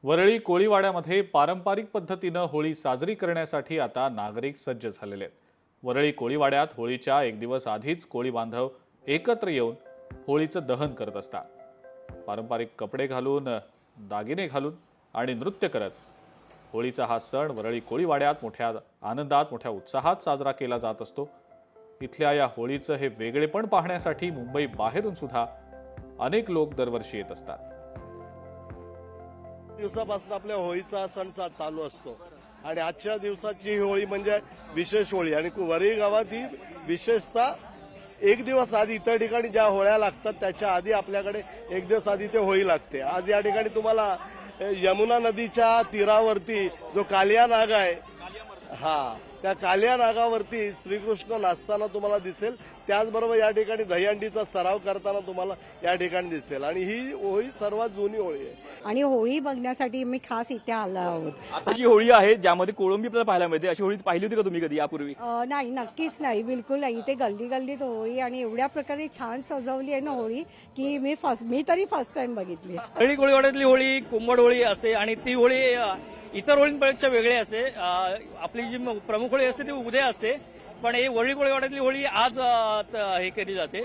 वरळी कोळीवाड्यामध्ये पारंपरिक पद्धतीनं होळी साजरी करण्यासाठी आता नागरिक सज्ज झालेले आहेत। वरळी कोळीवाड्यात होळीच्या एक दिवस आधीच कोळी बांधव एकत्र येऊन होळीचं दहन करत असतात। पारंपरिक कपडे घालून, दागिने घालून आणि नृत्य करत होळीचा हा सण वरळी कोळीवाड्यात मोठ्या आनंदात, मोठ्या उत्साहात साजरा केला जात असतो। इथल्या या होळीचं हे वेगळेपण पाहण्यासाठी मुंबई बाहेरून सुद्धा अनेक लोक दरवर्षी येत असतात। दिवसापासून आपल्या होळीचा सण चालू असतो आणि आजच्या दिवसाची ही होळी म्हणजे विशेष होळी आणि वरळी गावात ही विशेषतः एक दिवस आधी इतर ठिकाणी ज्या होळ्या लागतात त्याच्या आधी आपल्याकडे एक दिवस आधी ते होळी लागते। आज या ठिकाणी तुम्हाला यमुना नदीच्या तीरावरती जो कालिया नाग आहे, त्या कालिया नागावरती श्रीकृष्ण नाचताना तुम्हाला दिसेल। त्याचबरोबर या ठिकाणी दहीहंडीचा सराव करताना तुम्हाला या ठिकाणी दिसेल आणि ही होळी सर्वात जुनी होळी आहे आणि होळी बघण्यासाठी मी खास इथे आलो आहोत। आता जी होळी आहे ज्यामध्ये कोळंबी आपल्याला पाहायला मिळते, अशी होळी पाहिली होती का तुम्ही कधी यापूर्वी? नाही, नक्कीच नाही, बिलकुल नाही। इथे गल्ली गल्लीत होळी आणि एवढ्या प्रकारे छान सजवली आहे ना होळी की मी तरी फर्स्ट टाइम बघितली। वरळी कोळीवाड्यातली होळी कोंबड होळी असते आणि ती होळी इतर होळींपेक्षा वेगळी असते। आपली जी प्रमुख होळी असते ती उद्या असते, पण ही वरळी कोळीवाड्यातली होळी आज हे केली जाते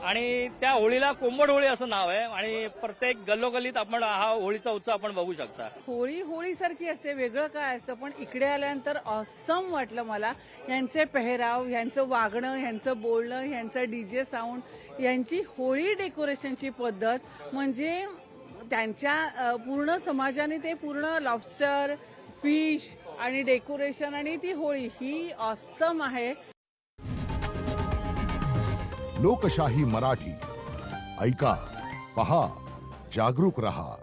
आणि त्या होळीला कोंबड होळी असं नाव आहे आणि प्रत्येक गल्लोगल्लीत आपण हा होळीचा उत्सव आपण बघू शकता। होळी होळीसारखी असते, वेगळं काय असतं, पण इकडे आल्यानंतर ऑसम वाटलं मला। यांचे पेहराव, यांचं वागणं, यांचं बोलणं, यांचं डीजे साऊंड, यांची होळी डेकोरेशनची पद्धत म्हणजे त्यांच्या पूर्ण समाजाने ते पूर्ण लॉबस्टर, फिश आणि डेकोरेशन आणि ती होळी ही ऑसम आहे। लोकशाही मराठी ऐका, पहा, जागरूक रहा।